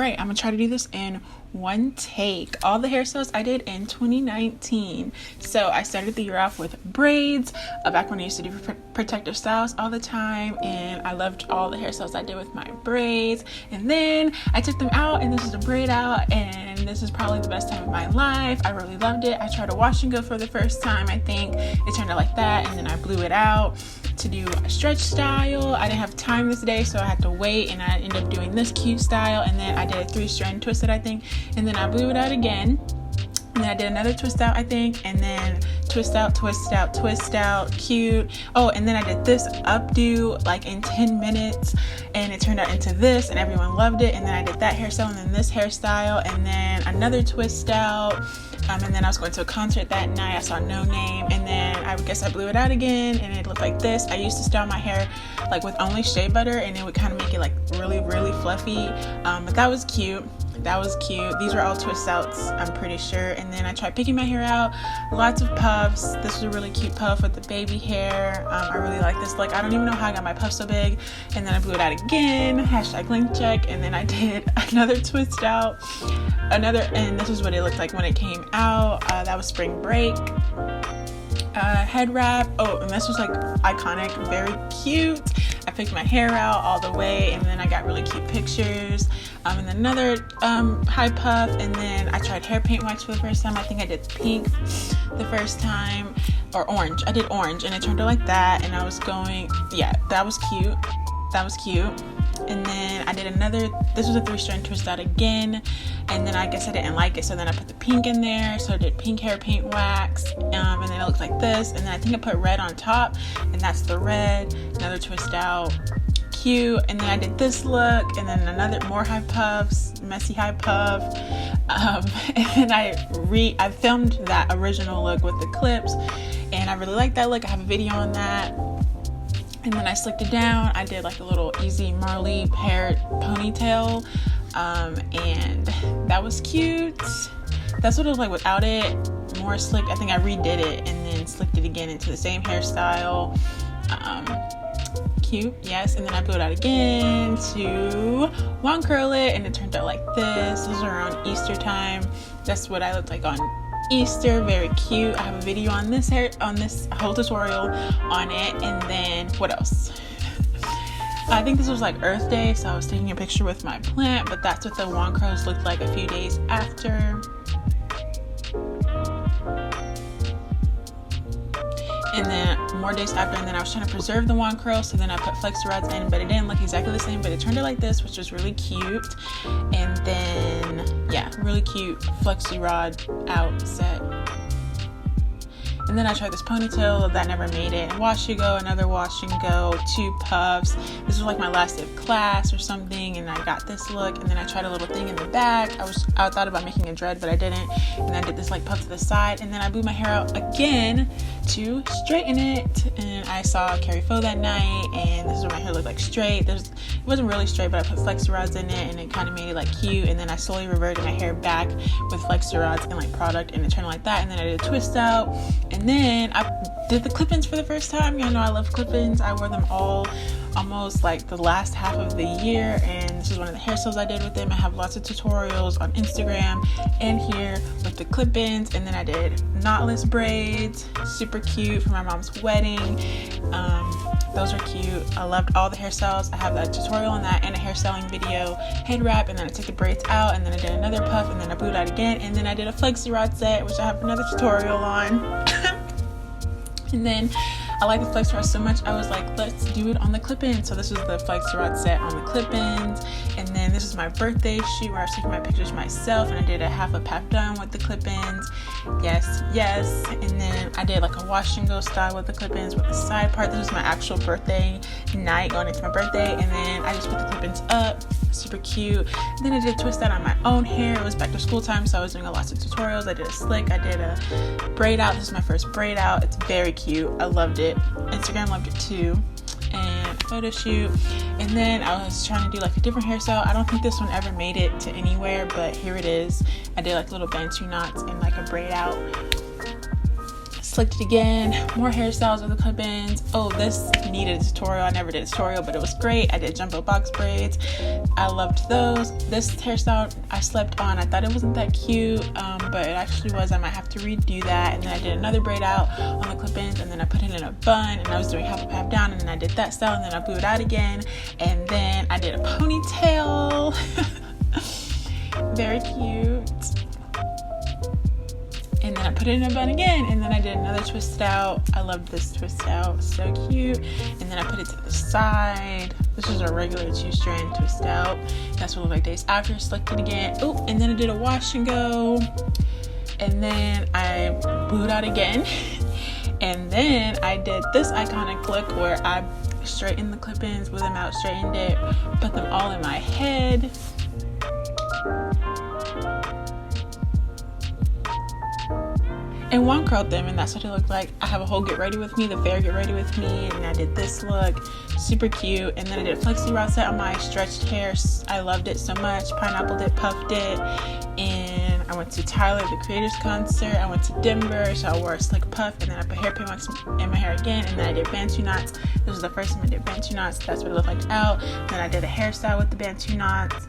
right, I'm gonna try to do this in one take. All the hairstyles I did in 2019. So I started the year off with braids, back when I used to do protective styles all the time, and I loved all the hairstyles I did with my braids. And then I took them out, and this is a braid out, and this is probably the best time of my life. I really loved it. I tried a wash and go for the first time. I think it turned out like that, and then I blew it out to do a stretch style. I didn't have time this day, so I had to wait, and I ended up doing this cute style. And then I did a 3-strand twisted, I think, and then I blew it out again, and then I did another twist out, I think, and then twist out, twist out, twist out, cute. Oh, and then I did this updo like in 10 minutes, and it turned out into this, and everyone loved it. And then I did that hairstyle, and then this hairstyle, and then another twist out. And then I was going to a concert that night. I saw No Name, and then I guess I blew it out again, and it looked like this. I used to style my hair like with only shea butter, and it would kind of make it like really, really fluffy. But that was cute. That was cute. These were all twist outs, I'm pretty sure. And then I tried picking my hair out. Lots of puffs. This was a really cute puff with the baby hair. I really like this look. I don't even know how I got my puff so big. And then I blew it out again. # link check. And then I did another twist out. And this is what it looked like when it came out. That was spring break. Head wrap. Oh, and this was like iconic, very cute. I picked my hair out all the way, and then I got really cute pictures. And then another high puff, and then I tried hair paint wax for the first time. I think I did pink the first time, or orange. I did orange, and it turned out like that. And I was going, yeah, that was cute. That was cute. And then I did another, this was a 3-strand twist out again, and then I guess I didn't like it, so then I put the pink in there. So I did pink hair paint wax, and then it looked like this. And then I think I put red on top, and that's the red. Another twist out, cute. And then I did this look, and then another more high puffs, messy high puff. And then I filmed that original look with the clips, and I really like that look. I have a video on that. And then I slicked it down. I did like a little easy Marley hair ponytail, and that was cute. That's what it was like without it. More slick. I think I redid it and then slicked it again into the same hairstyle. Cute, yes. And then I blew it out again to wand curl it, and it turned out like this. This was around Easter time. That's what I looked like on Easter. Very cute. I have a video on this whole tutorial on it. And then what else? I think this was like Earth Day, so I was taking a picture with my plant, but that's what the wand curls looked like a few days after. And then more days after, and then I was trying to preserve the wand curl, so then I put flexi rods in, but it didn't look exactly the same, but it turned out like this, which was really cute. And then, yeah, really cute flexi rod out set. And then I tried this ponytail that never made it. And wash and go, another wash and go, 2 puffs. This was like my last day of class or something, and I got this look. And then I tried a little thing in the back. I thought about making a dread, but I didn't. And then I did this like puff to the side, and then I blew my hair out again to straighten it. And I saw Carrie Fo that night, and this is what my hair looked like straight. It wasn't really straight, but I put flexi rods in it, and it kind of made it like cute. And then I slowly reverted my hair back with flexi rods and like product, and it turned like that. And then I did a twist out. And then I did the clip-ins for the first time. Y'all know I love clip-ins. I wore them all almost like the last half of the year, and this is one of the hairstyles I did with them. I have lots of tutorials on Instagram and here with the clip-ins. And then I did knotless braids, super cute, for my mom's wedding. Those are cute. I loved all the hairstyles. I have a tutorial on that and a hairstyling video. Head wrap, and then I took the braids out, and then I did another puff, and then I blew it out again, and then I did a flexi rod set, which I have another tutorial on. And then I like the flexi rod so much, I was like, let's do it on the clip-ins. So this was the flexi rod set on the clip-ins. And then this is my birthday shoot where I was taking my pictures myself, and I did a half a pack done with the clip-ins. Yes, yes. And then I did like a wash and go style with the clip-ins with the side part. This was my actual birthday night going into my birthday. And then I just put the clip-ins up. Super cute. And then I did a twist out on my own hair. It was back to school time, so I was doing lots of tutorials. I did a slick, I did a braid out. This is my first braid out. It's very cute. I loved it. Instagram loved it too. And photo shoot. And then I was trying to do like a different hairstyle. I don't think this one ever made it to anywhere, but here it is. I did like little bantu knots and like a braid out. slicked it again, more hairstyles with the clip-ins. Oh, this needed a tutorial. I never did a tutorial, but it was great. I did jumbo box braids. I loved those. This hairstyle I slept on. I thought it wasn't that cute, but it actually was. I might have to redo that. And then I did another braid out on the clip-ins, and then I put it in a bun, and I was doing half up, half down, and then I did that style, and then I blew it out again, and then I did a ponytail. Very cute. And then I put it in a bun again, and then I did another twist out. I loved this twist out, so cute. And then I put it to the side. This is a regular 2-strand twist out. That's what it looked like days after. Slicked it again. Oh, and then I did a wash and go. And then I blew it out again. And then I did this iconic look where I straightened the clip-ins, blew them out, straightened it, put them all in my head. And one curled them, and that's what it looked like. I have a whole get ready with me, the fair get ready with me, and I did this look, super cute. And then I did a flexi rod set on my stretched hair. I loved it so much. Pineappled it, puffed it, and I went to Tyler, the Creators concert. I went to Denver, so I wore a slick puff, and then I put hairpin wax in my hair again, and then I did bantu knots. This was the first time I did bantu knots. That's what it looked like out. Then I did a hairstyle with the bantu knots.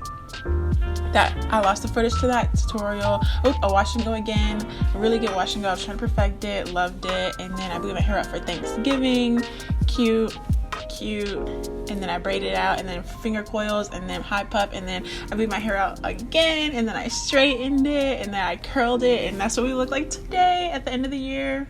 That I lost the footage to that tutorial. Oh, a wash and go again, a really good wash and go. I was trying to perfect it, loved it. And then I blew my hair out for Thanksgiving. Cute. And then I braided it out, and then finger coils, and then high puff, and then I blew my hair out again, and then I straightened it, and then I curled it, and that's what we look like today at the end of the year.